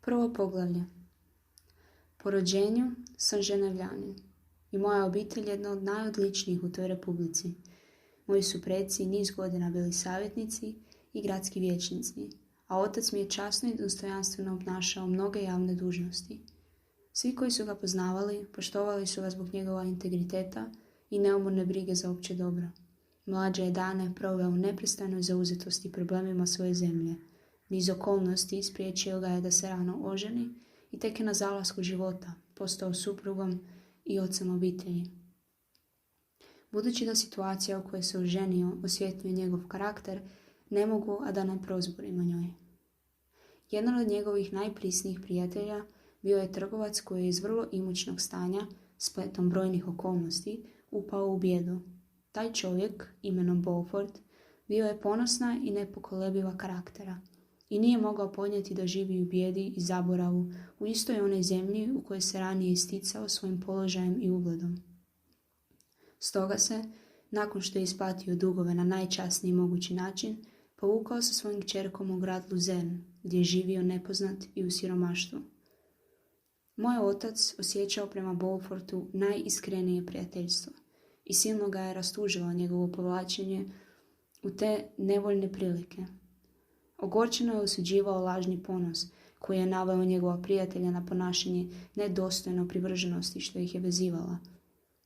Prvo poglavlje. Po rođenju sam ženevljanin i moja obitelj je jedna od najodličnijih u toj republici. Moji su preci niz godina bili savjetnici i gradski vijećnici, a otac mi je časno i dostojanstveno obnašao mnoge javne dužnosti. Svi koji su ga poznavali, poštovali su ga zbog njegova integriteta i neumorne brige za opće dobro. Mlađe je dane proveo u neprestanoj zauzetosti problemima svoje zemlje. Niz okolnosti spriječio ga je da se rano oženi i tek je na zalasku života postao suprugom i ocem obitelji. Budući da situacija u kojoj se oženio osvjetljuje njegov karakter, ne mogu a da ne prozborim o njoj. Jedan od njegovih najprisnijih prijatelja bio je trgovac koji je iz vrlo imućnog stanja, spletom brojnih okolnosti, upao u bijedu. Taj čovjek, imenom Beaufort, bio je ponosna i nepokolebiva karaktera i nije mogao podnijeti da živi u bijedi i zaboravu u istoj onoj zemlji u kojoj se ranije isticao svojim položajem i ugledom. Stoga se, nakon što je isplatio dugove na najčasniji mogući način, povukao sa svojim kćerkom u grad Luzern, gdje je živio nepoznat i u siromaštvu. Moj otac osjećao prema Beaufortu najiskrenije prijateljstvo i silno ga je rastužilo njegovo povlačenje u te nevoljne prilike. Ogorčeno je osuđivao lažni ponos koji je naveo njegova prijatelja na ponašanje nedostojno privrženosti što ih je vezivala.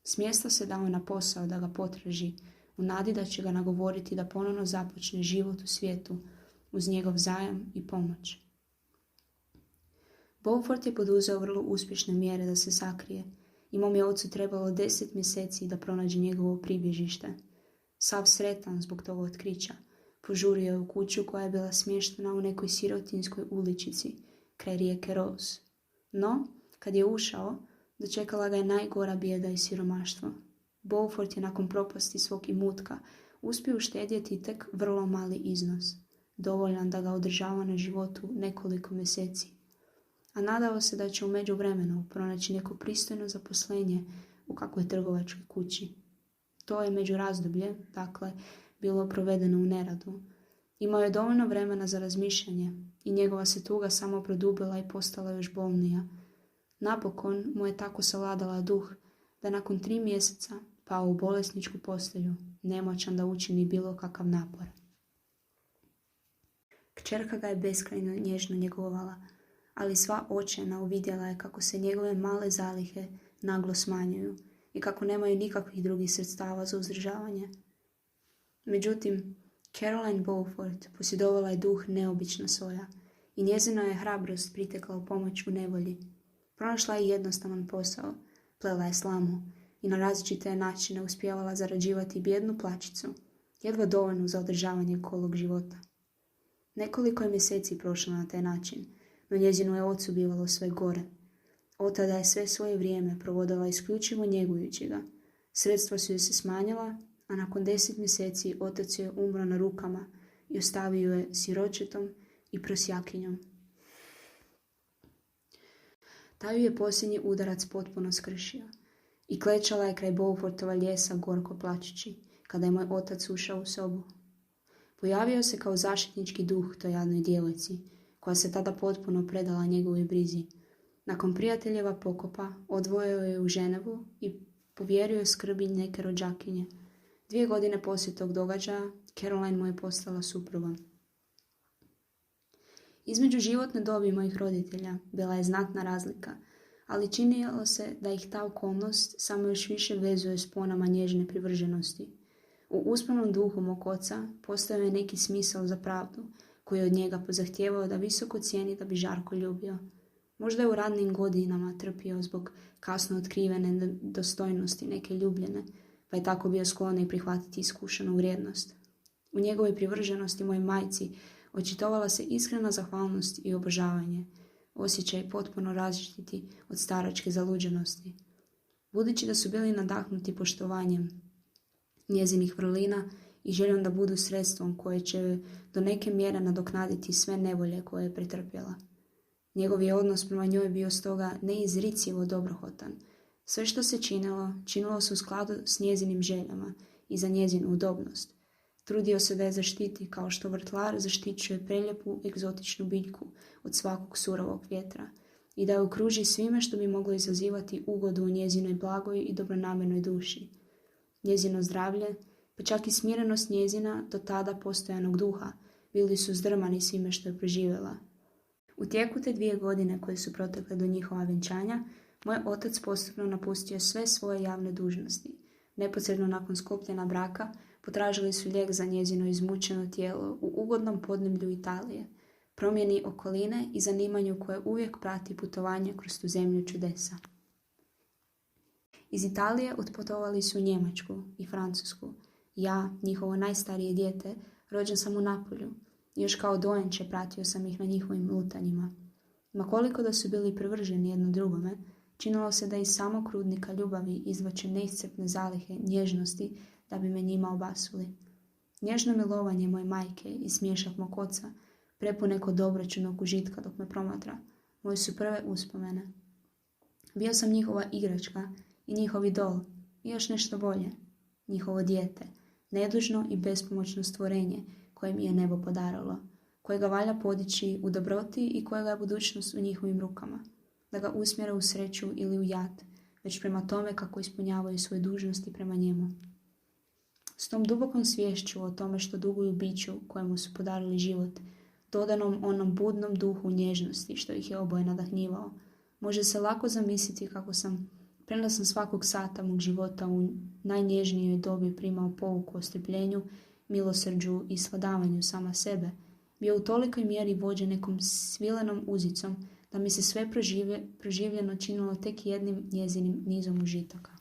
S mjesta se dao na posao da ga potraži, u nadi da će ga nagovoriti da ponovno započne život u svijetu uz njegov zajam i pomoć. Beaufort je poduzeo vrlo uspješne mjere da se sakrije i mom je ocu trebalo 10 mjeseci da pronađe njegovo pribježište. Sav sretan zbog toga otkrića, požurio je u kuću koja je bila smještena u nekoj sirotinskoj uličici kraj rijeke Rose. No, kad je ušao, dočekala ga je najgora bijeda i siromaštvo. Beaufort je nakon propasti svog imutka uspio uštedjeti tek vrlo mali iznos, dovoljan da ga održava na životu nekoliko mjeseci. A nadao se da će u međuvremenu pronaći neko pristojno zaposlenje u kakvoj trgovačkoj kući. To je međurazdoblje, dakle, bilo provedeno u neradu. Imao je dovoljno vremena za razmišljanje i njegova se tuga samo produbila i postala još bolnija. Napokon mu je tako savladala duh da nakon 3 mjeseca pao u bolesničku postelju, nemoćan da učini bilo kakav napor. Kćerka ga je beskrajno nježno njegovala, ali sva očajna uvidjela je kako se njegove male zalihe naglo smanjuju i kako nemaju nikakvih drugih sredstava za uzdržavanje. Međutim, Caroline Beaufort posjedovala je duh neobično svoja i njezina je hrabrost pritekla u pomoć u nevolji. Pronašla je jednostavan posao, plela je slamu i na različite načine uspijevala zarađivati bijednu plaćicu, jedva dovoljnu za održavanje kolog života. Nekoliko je mjeseci prošlo na taj način, no njezinu je ocu bivalo sve gore. Od tada je sve svoje vrijeme provodila isključivo njegujući ga. Sredstva su joj se smanjila, a nakon 10 mjeseci otac je umro na rukama i ostavio je siročetom i prosjakinjom. Taj ju je posljednji udarac potpuno skršio i klečala je kraj Beaufortova ljesa gorko plačući, kada je moj otac ušao u sobu. Pojavio se kao zaštitnički duh toj jadnoj djevojci, koja se tada potpuno predala njegovoj brizi. Nakon prijateljeva pokopa odvojio je u Ženevu i povjerio je skrbi neke rođakinje. 2 godine poslije tog događaja Caroline mu je postala suprugom. Između životne dobi mojih roditelja bila je znatna razlika, ali činilo se da ih ta okolnost samo još više vezuje s ponama nježne privrženosti. U uspravnom duhu mog oca postojao je neki smisao za pravdu, koji je od njega pozahtijevao da visoko cijeni da bi žarko ljubio. Možda je u radnim godinama trpio zbog kasno otkrivene dostojnosti neke ljubljene, pa je tako bio sklon i prihvatiti iskušenu vrijednost. U njegovoj privrženosti mojoj majci očitovala se iskrena zahvalnost i obožavanje, osjećaj potpuno različiti od staračke zaluđenosti. Budući da su bili nadahnuti poštovanjem njezinih vrlina i željom da budu sredstvom koje će do neke mjere nadoknaditi sve nevolje koje je pretrpjela. Njegov je odnos prema njoj bio stoga neizricivo dobrohotan. Sve što se činilo se u skladu s njezinim željama i za njezinu udobnost. Trudio se da je zaštiti kao što vrtlar zaštićuje preljepu egzotičnu biljku od svakog surovog vjetra i da je okruži svime što bi moglo izazivati ugodu u njezinoj blagoj i dobronamjernoj duši. Njezino zdravlje, pa čak i smirenost njezina do tada postojanog duha, bili su zdrmani svime što je preživjela. U tijeku te 2 godine koje su protekle do njihova vjenčanja, moj otac postupno napustio sve svoje javne dužnosti. Neposredno nakon sklopljena braka, potražili su lijek za njezino izmučeno tijelo u ugodnom podneblju Italije, promjeni okoline i zanimanju koje uvijek prati putovanje kroz tu zemlju čudesa. Iz Italije otputovali su u Njemačku i Francusku. Ja, njihovo najstarije dijete, rođen sam u Napolju. Još kao dojenče pratio sam ih na njihovim lutanjima. Ma koliko da su bili privrženi jedno drugome, činilo se da iz samog rudnika ljubavi izvlače neiscrpne zalihe nježnosti da bi me njima obasuli. Nježno milovanje moje majke i smiješak mog oca prepune kod dobroćudnog užitka dok me promatra. Moje su prve uspomene. Bio sam njihova igračka i njihov idol i još nešto bolje. Njihovo dijete, nedužno i bespomoćno stvorenje koje mi je nebo podarilo, kojega valja podići u dobroti i kojega je budućnost u njihovim rukama, da ga usmjere u sreću ili u jad, već prema tome kako ispunjavaju svoje dužnosti prema njemu. S tom dubokom sviješću o tome što duguju biću kojemu su podarili život, dodanom onom budnom duhu nježnosti što ih je oboje nadahnjivao, može se lako zamisliti kako sam, premda sam svakog sata mog života u najnježnijoj dobi primao pouku o strpljenju, milosrđu i svladavanju sama sebe, bio u tolikoj mjeri vođen nekom svilenom uzicom da mi se sve proživljeno činilo tek jednim njezinim nizom užitaka.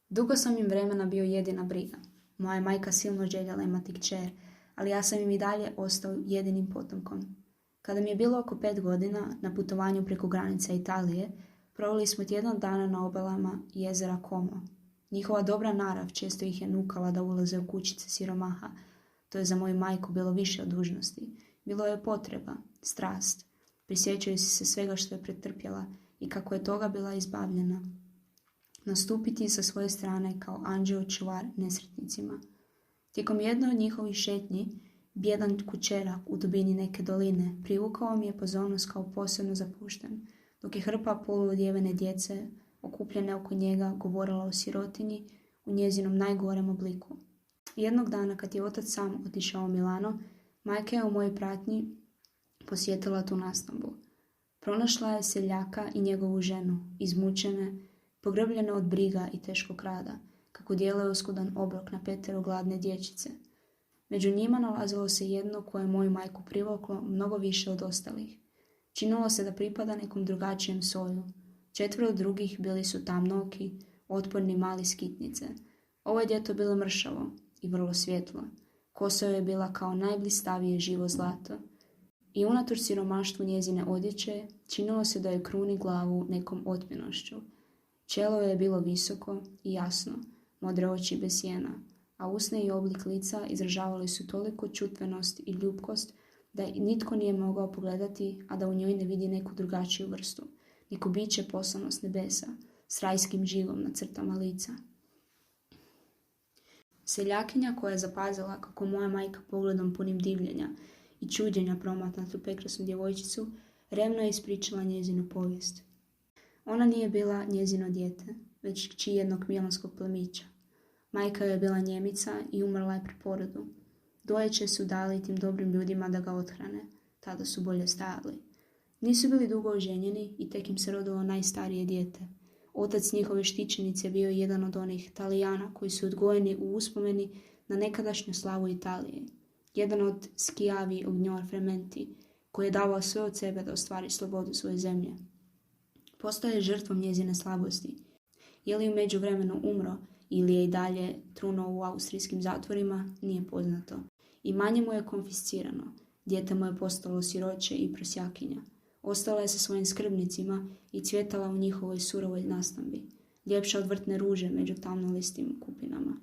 Dugo sam im vremena bio jedina briga. Moja je majka silno željela imati kćer, ali ja sam im i dalje ostao jedinim potomkom. Kada mi je bilo oko 5 godina, na putovanju preko granica Italije, proveli smo tjedan dana na obalama jezera Como. Njihova dobra narav često ih je nukala da ulaze u kućice siromaha. To je za moju majku bilo više od dužnosti. Bilo je potreba, strast. Prisjećajući se svega što je pretrpjela i kako je toga bila izbavljena. Nastupiti sa svoje strane kao anđeo čuvar nesretnicima. Tijekom jedne od njihovih šetnji, bjedan kućerak u dubini neke doline privukao mi je pozornost kao posebno zapušten, dok je hrpa poluodjevene djece, okupljene oko njega, govorila o sirotinji u njezinom najgorem obliku. Jednog dana, kad je otac sam otišao u Milano, majka je u mojoj pratnji posjetila tu nastambu. Pronašla je seljaka i njegovu ženu, izmučene, pogrbljene od briga i teškog rada, kako dijele oskudan obrok na 5 gladne dječice. Među njima nalazilo se jedno koje je moju majku privuklo mnogo više od ostalih. Činilo se da pripada nekom drugačijem soju. 4 drugih bili su tamnoki, otporni mali skitnice. Ovo je djeto bilo mršavo i vrlo svjetlo. Kosa je bila kao najblistavije živo zlato. I unatoč siromaštvu njezine odjeće, činilo se da je kruni glavu nekom otmjenošću. Čelo je bilo visoko i jasno, modre oči bez sjena, a usne i oblik lica izražavali su toliko čutvenost i ljubkost da nitko nije mogao pogledati, a da u njoj ne vidi neku drugačiju vrstu, neko biće poslano s nebesa, s rajskim žigom na crtama lica. Seljakinja koja je zapazila kako moja majka pogledom punim divljenja i čuđenja promatra tu prekrasnu djevojčicu, revno je ispričala njezinu povijest. Ona nije bila njezino dijete, već kći jednog milanskog plemića. Majka je bila Njemica i umrla je pri porodu. Dojeće su dali tim dobrim ljudima da ga othrane, tada su bolje stajali. Nisu bili dugo oženjeni i tek im se rodilo najstarije dijete. Otac njihove štićenice bio jedan od onih Talijana koji su odgojeni u uspomeni na nekadašnju slavu Italije. Jedan od Schiavi Ognjor Frementi, koji je davao sve od sebe da ostvari slobodu svoje zemlje. Postao je žrtvom njezine slabosti. Je li u međuvremenu umro ili je i dalje trunuo u austrijskim zatvorima, nije poznato. Imanje mu je konfiscirano, dijete mu je postalo siroće i prosjakinja. Ostala je sa svojim skrbnicima i cvjetala u njihovoj surovoj nastambi, ljepša od vrtne ruže među tamnolistim kupinama.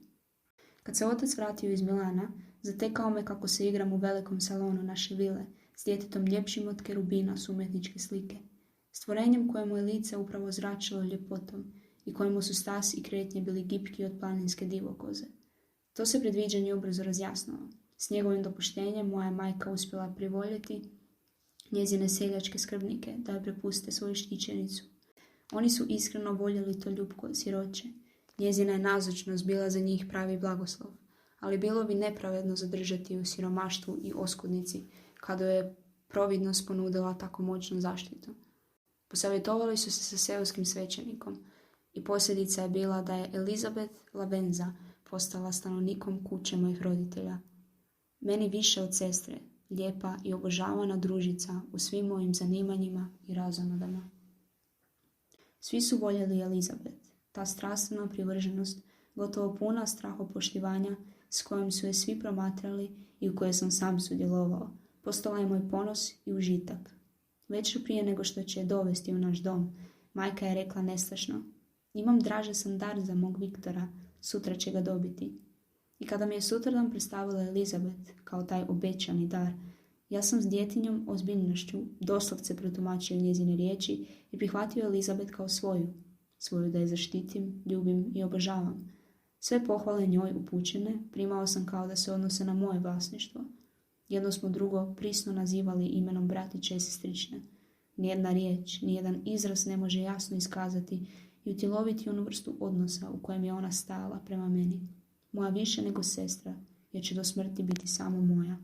Kad se otac vratio iz Milana, zatekao me kako se igram u velikom salonu naše vile s djetetom ljepšim od kerubina s umjetničke slike, stvorenjem kojemu je lice upravo zračilo ljepotom i kojemu su stas i kretnje bili gipki od planinske divokoze. To se predviđanje ubrzo razjasnilo. S njegovim dopuštenjem moja majka uspjela privoljeti njezine seljačke skrbnike da joj prepuste svoju štićenicu. Oni su iskreno voljeli to ljubko siroće. Njezina je nazočnost bila za njih pravi blagoslov, ali bilo bi nepravedno zadržati u siromaštvu i oskudnici kada je providnost ponudila tako moćnu zaštitu. Posavjetovali su se sa seoskim svećenikom i posljedica je bila da je Elizabeth Lavenza postala stanovnikom kuće mojih roditelja. Meni više od sestre, lijepa i obožavana družica u svim mojim zanimanjima i razonodama. Svi su voljeli Elizabeth, ta strastvena privrženost, gotovo puna strahopoštivanja s kojom su je svi promatrali i u kojoj sam sam sudjelovao, postala je moj ponos i užitak. Večer prije nego što će je dovesti u naš dom, majka je rekla nestašno: imam dražesan dar za mog Viktora, sutra će ga dobiti. I kada mi je sutradan predstavila Elizabeth kao taj obećani dar, ja sam s djetinjom ozbiljnošću doslovce protumačio njezine riječi i prihvatio Elizabeth kao svoju da je zaštitim, ljubim i obožavam. Sve pohvale njoj upućene primao sam kao da se odnose na moje vlasništvo. Jedno smo drugo prisno nazivali imenom bratića i sestrične. Nijedna riječ, nijedan izraz ne može jasno iskazati i utjeloviti onu vrstu odnosa u kojem je ona stala prema meni. Moja više nego sestra, jer će do smrti biti samo moja.